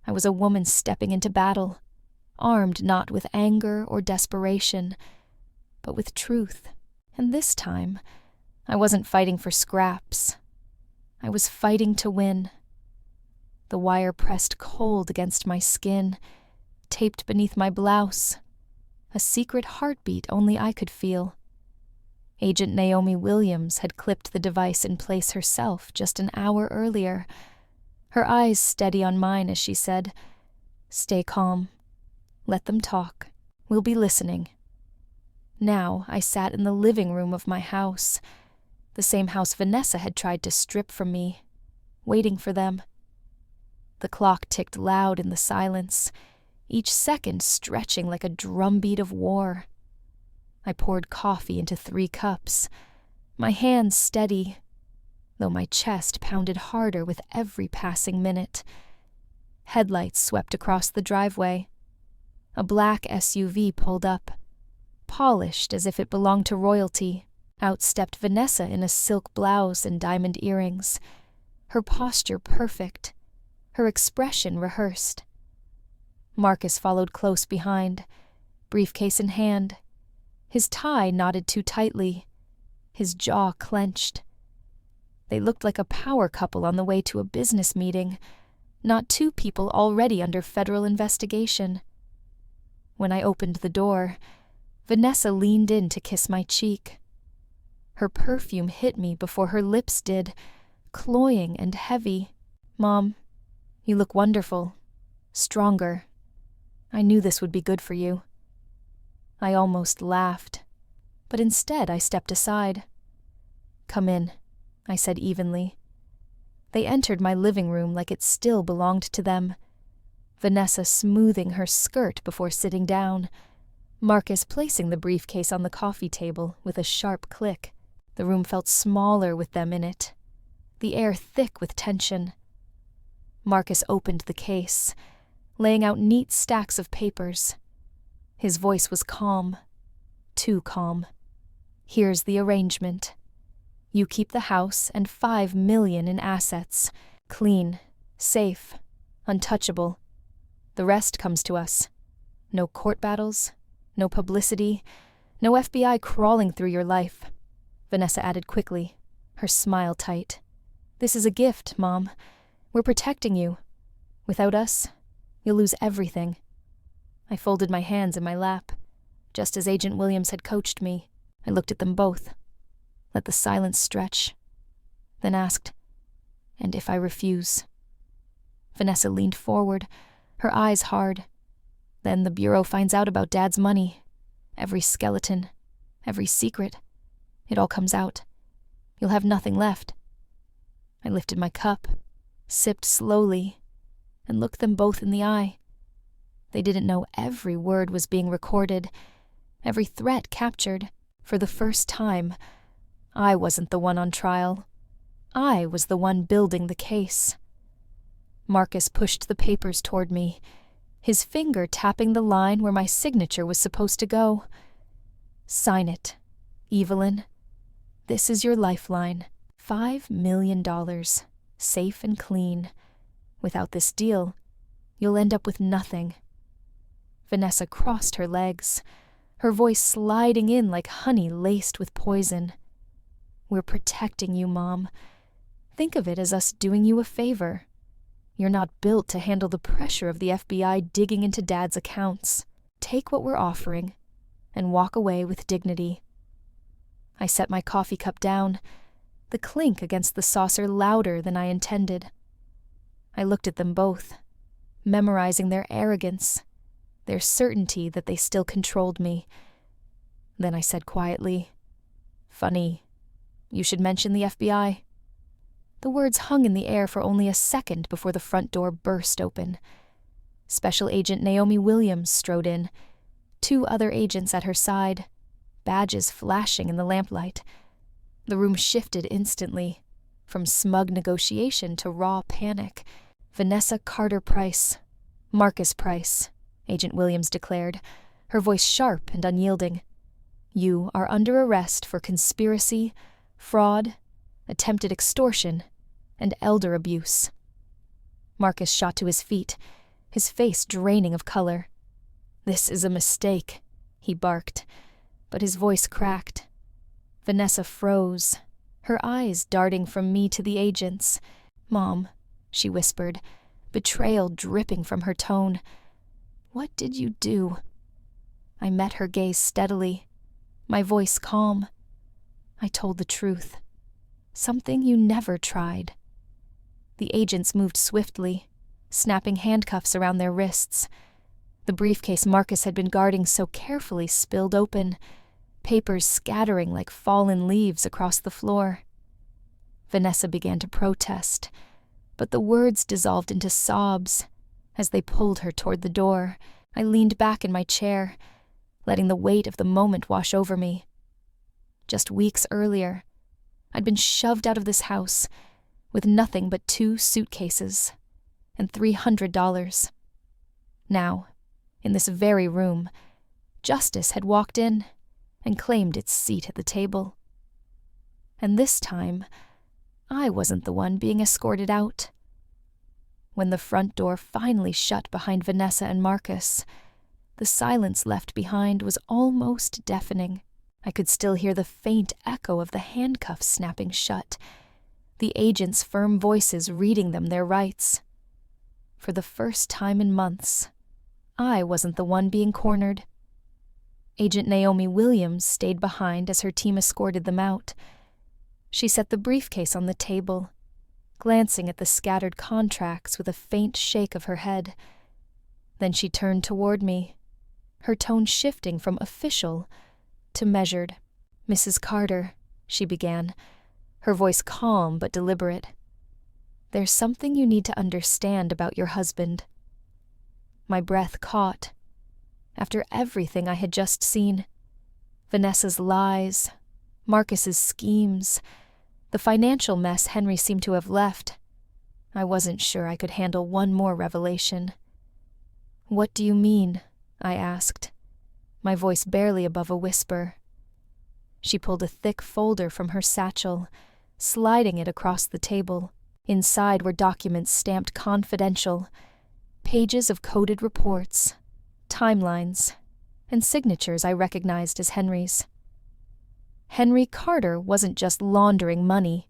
Speaker 1: I was a woman stepping into battle, armed not with anger or desperation, but with truth. And this time, I wasn't fighting for scraps. I was fighting to win. The wire pressed cold against my skin, taped beneath my blouse, a secret heartbeat only I could feel. Agent Naomi Williams had clipped the device in place herself just an hour earlier, her eyes steady on mine as she said, "Stay calm. Let them talk. We'll be listening." Now I sat in the living room of my house, the same house Vanessa had tried to strip from me, waiting for them. The clock ticked loud in the silence, each second stretching like a drumbeat of war. I poured coffee into 3 cups, my hands steady, though my chest pounded harder with every passing minute. Headlights swept across the driveway. A black SUV pulled up, polished as if it belonged to royalty. Out stepped Vanessa in a silk blouse and diamond earrings, her posture perfect, her expression rehearsed. Marcus followed close behind, briefcase in hand, his tie knotted too tightly, his jaw clenched. They looked like a power couple on the way to a business meeting, not 2 people already under federal investigation. When I opened the door, Vanessa leaned in to kiss my cheek. Her perfume hit me before her lips did, cloying and heavy. "Mom, you look wonderful. Stronger," I knew this would be good for you." I almost laughed, but instead I stepped aside. "Come in," I said evenly. They entered my living room like it still belonged to them. Vanessa smoothing her skirt before sitting down. Marcus placing the briefcase on the coffee table with a sharp click. The room felt smaller with them in it, the air thick with tension. Marcus opened the case, laying out neat stacks of papers. His voice was calm, too calm. "Here's the arrangement. You keep the house and $5 million in assets, clean, safe, untouchable. The rest comes to us. No court battles, no publicity, no FBI crawling through your life," Vanessa added quickly, her smile tight. "This is a gift, Mom. We're protecting you. Without us, you'll lose everything." I folded my hands in my lap. Just as Agent Williams had coached me, I looked at them both, let the silence stretch, then asked, "And if I refuse?" Vanessa leaned forward, her eyes hard. "Then the Bureau finds out about Dad's money. Every skeleton, every secret. It all comes out. You'll have nothing left." I lifted my cup, sipped slowly, and looked them both in the eye. They didn't know every word was being recorded, every threat captured. For the first time, I wasn't the one on trial. I was the one building the case. Marcus pushed the papers toward me, his finger tapping the line where my signature was supposed to go. "Sign it, Evelyn. This is your lifeline. $5 million, safe and clean. Without this deal, you'll end up with nothing." Vanessa crossed her legs, her voice sliding in like honey laced with poison. "We're protecting you, Mom. Think of it as us doing you a favor. You're not built to handle the pressure of the FBI digging into Dad's accounts. Take what we're offering and walk away with dignity." I set my coffee cup down, the clink against the saucer louder than I intended. I looked at them both, memorizing their arrogance, their certainty that they still controlled me. Then I said quietly, "Funny, you should mention the FBI." The words hung in the air for only a second before the front door burst open. Special Agent Naomi Williams strode in, 2 other agents at her side, badges flashing in the lamplight. The room shifted instantly, from smug negotiation to raw panic. "Vanessa Carter Price, Marcus Price," Agent Williams declared, her voice sharp and unyielding. "You are under arrest for conspiracy, fraud, attempted extortion, and elder abuse." Marcus shot to his feet, his face draining of color. "This is a mistake," he barked, but his voice cracked. Vanessa froze, her eyes darting from me to the agents. "Mom," she whispered, betrayal dripping from her tone. "What did you do?" I met her gaze steadily, my voice calm. I told the truth. Something you never tried. The agents moved swiftly, snapping handcuffs around their wrists. The briefcase Marcus had been guarding so carefully spilled open, papers scattering like fallen leaves across the floor. Vanessa began to protest, but the words dissolved into sobs. As they pulled her toward the door, I leaned back in my chair, letting the weight of the moment wash over me. Just weeks earlier, I'd been shoved out of this house with nothing but 2 suitcases and $300. Now, in this very room, justice had walked in and claimed its seat at the table. And this time, I wasn't the one being escorted out. When the front door finally shut behind Vanessa and Marcus, the silence left behind was almost deafening. I could still hear the faint echo of the handcuffs snapping shut, the agents' firm voices reading them their rights. For the first time in months, I wasn't the one being cornered. Agent Naomi Williams stayed behind as her team escorted them out. She set the briefcase on the table, glancing at the scattered contracts with a faint shake of her head. Then she turned toward me, her tone shifting from official to measured. "Mrs. Carter," she began, her voice calm but deliberate. "There's something you need to understand about your husband." My breath caught. After everything I had just seen, Vanessa's lies, Marcus's schemes, the financial mess Henry seemed to have left, I wasn't sure I could handle one more revelation. "What do you mean?" I asked, my voice barely above a whisper. She pulled a thick folder from her satchel, sliding it across the table. Inside were documents stamped confidential, pages of coded reports, timelines, and signatures I recognized as Henry's. Henry Carter wasn't just laundering money,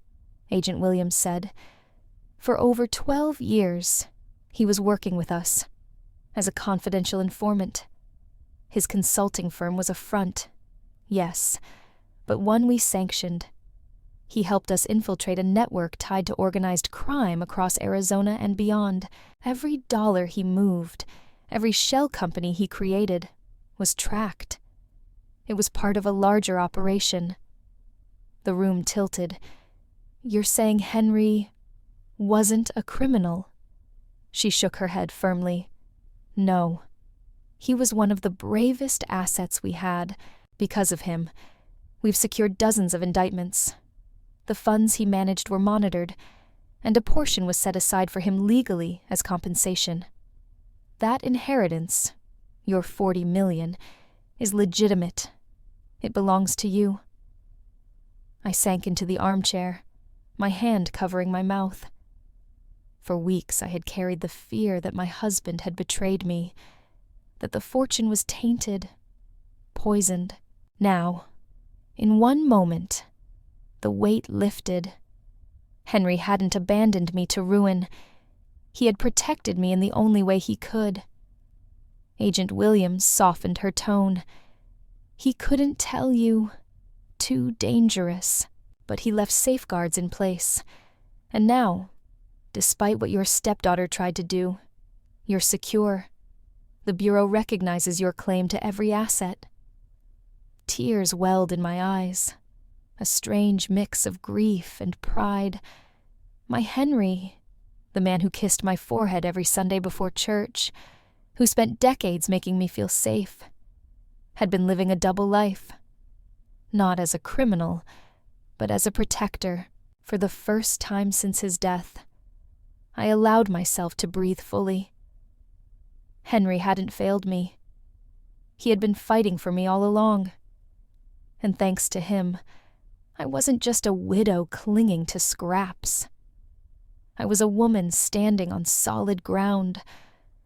Speaker 1: Agent Williams said. For over 12 years, he was working with us as a confidential informant. His consulting firm was a front, yes, but one we sanctioned. He helped us infiltrate a network tied to organized crime across Arizona and beyond. Every dollar he moved, every shell company he created, was tracked. It was part of a larger operation. The room tilted. "You're saying Henry wasn't a criminal?" She shook her head firmly. "No. He was one of the bravest assets we had. Because of him, we've secured dozens of indictments. The funds he managed were monitored, and a portion was set aside for him legally as compensation. That inheritance, your $40 million, is legitimate. It belongs to you." I sank into the armchair, my hand covering my mouth. For weeks I had carried the fear that my husband had betrayed me, that the fortune was tainted, poisoned. Now, in one moment, the weight lifted. Henry hadn't abandoned me to ruin. He had protected me in the only way he could. Agent Williams softened her tone. "He couldn't tell you. Too dangerous. But he left safeguards in place. And now, despite what your stepdaughter tried to do, you're secure. The Bureau recognizes your claim to every asset." Tears welled in my eyes, a strange mix of grief and pride. My Henry, the man who kissed my forehead every Sunday before church, who spent decades making me feel safe, had been living a double life. Not as a criminal, but as a protector. For the first time since his death, I allowed myself to breathe fully. Henry hadn't failed me. He had been fighting for me all along. And thanks to him, I wasn't just a widow clinging to scraps. I was a woman standing on solid ground,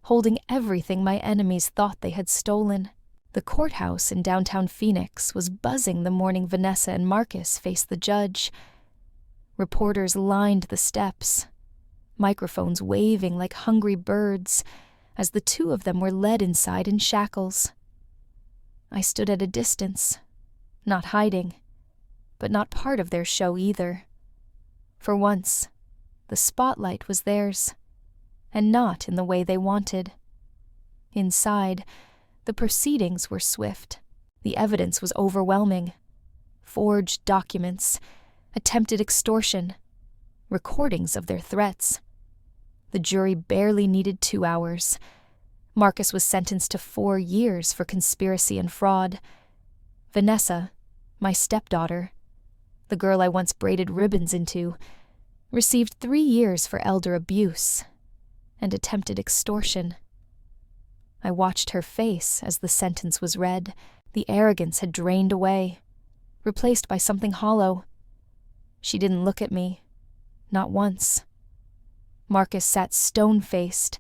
Speaker 1: holding everything my enemies thought they had stolen. The courthouse in downtown Phoenix was buzzing the morning Vanessa and Marcus faced the judge. Reporters lined the steps, microphones waving like hungry birds as the two of them were led inside in shackles. I stood at a distance, not hiding, but not part of their show either. For once, the spotlight was theirs, and not in the way they wanted. Inside, the proceedings were swift. The evidence was overwhelming. Forged documents, attempted extortion, recordings of their threats. The jury barely needed 2 hours. Marcus was sentenced to 4 years for conspiracy and fraud. Vanessa, my stepdaughter, the girl I once braided ribbons into, received 3 years for elder abuse and attempted extortion. I watched her face as the sentence was read. The arrogance had drained away, replaced by something hollow. She didn't look at me, not once. Marcus sat stone-faced,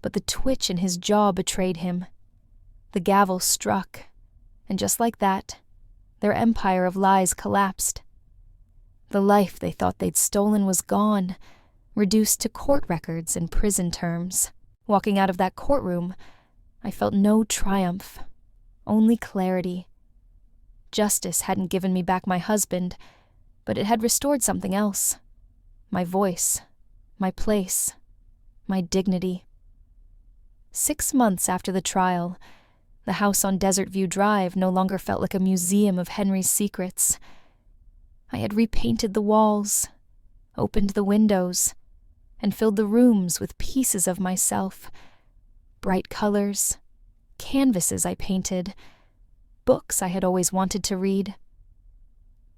Speaker 1: but the twitch in his jaw betrayed him. The gavel struck, and just like that, their empire of lies collapsed. The life they thought they'd stolen was gone, reduced to court records and prison terms. Walking out of that courtroom, I felt no triumph, only clarity. Justice hadn't given me back my husband, but it had restored something else. My voice, my place, my dignity. 6 months after the trial, the house on Desert View Drive no longer felt like a museum of Henry's secrets. I had repainted the walls, opened the windows, and filled the rooms with pieces of myself. Bright colors, canvases I painted, books I had always wanted to read.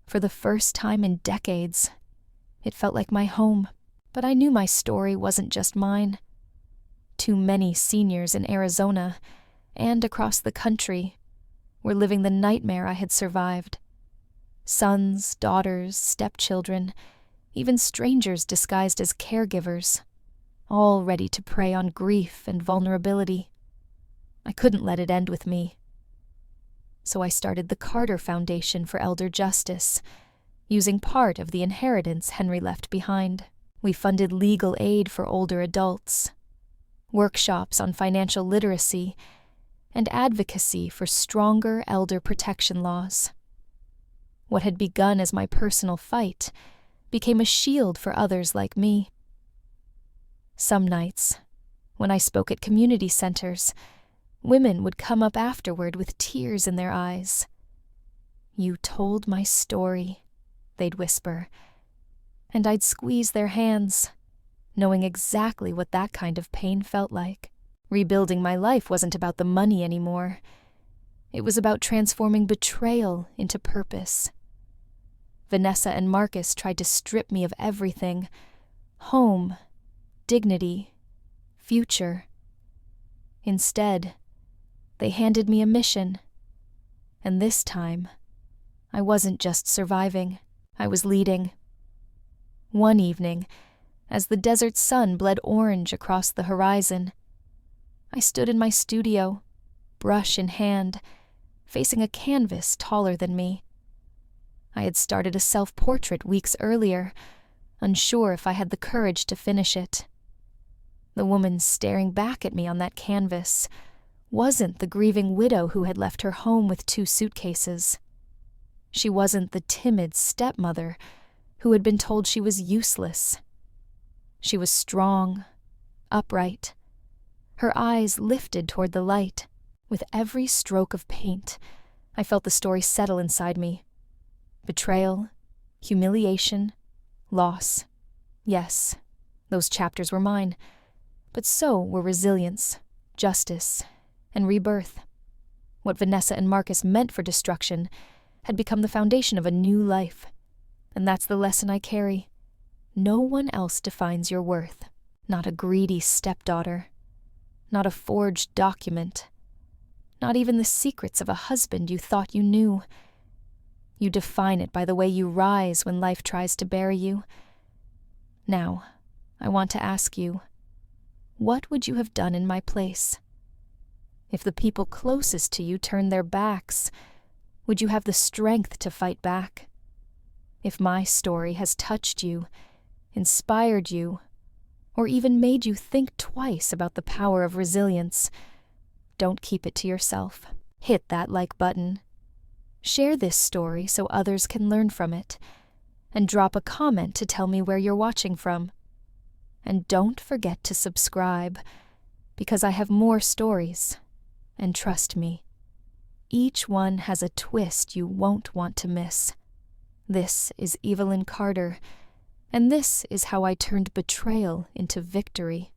Speaker 1: For the first time in decades, it felt like my home, but I knew my story wasn't just mine. Too many seniors in Arizona and across the country were living the nightmare I had survived. Sons, daughters, stepchildren, even strangers disguised as caregivers, all ready to prey on grief and vulnerability. I couldn't let it end with me. So I started the Carter Foundation for Elder Justice, using part of the inheritance Henry left behind. We funded legal aid for older adults, workshops on financial literacy, and advocacy for stronger elder protection laws. What had begun as my personal fight became a shield for others like me. Some nights, when I spoke at community centers, women would come up afterward with tears in their eyes. "You told my story," they'd whisper, and I'd squeeze their hands, knowing exactly what that kind of pain felt like. Rebuilding my life wasn't about the money anymore. It was about transforming betrayal into purpose. Vanessa and Marcus tried to strip me of everything: home, dignity, future. Instead, they handed me a mission. And this time, I wasn't just surviving, I was leading. One evening, as the desert sun bled orange across the horizon, I stood in my studio, brush in hand, facing a canvas taller than me. I had started a self-portrait weeks earlier, unsure if I had the courage to finish it. The woman staring back at me on that canvas wasn't the grieving widow who had left her home with 2 suitcases. She wasn't the timid stepmother who had been told she was useless. She was strong, upright, her eyes lifted toward the light. With every stroke of paint, I felt the story settle inside me. Betrayal, humiliation, loss. Yes, those chapters were mine, but so were resilience, justice, and rebirth. What Vanessa and Marcus meant for destruction had become the foundation of a new life, and that's the lesson I carry. No one else defines your worth, not a greedy stepdaughter, not a forged document, not even the secrets of a husband you thought you knew. You define it by the way you rise when life tries to bury you. Now, I want to ask you, what would you have done in my place? If the people closest to you turned their backs, would you have the strength to fight back? If my story has touched you, inspired you, or even made you think twice about the power of resilience, don't keep it to yourself. Hit that like button. Share this story so others can learn from it, and drop a comment to tell me where you're watching from. And don't forget to subscribe, because I have more stories, and trust me, each one has a twist you won't want to miss. This is Evelyn Carter, and this is how I turned betrayal into victory.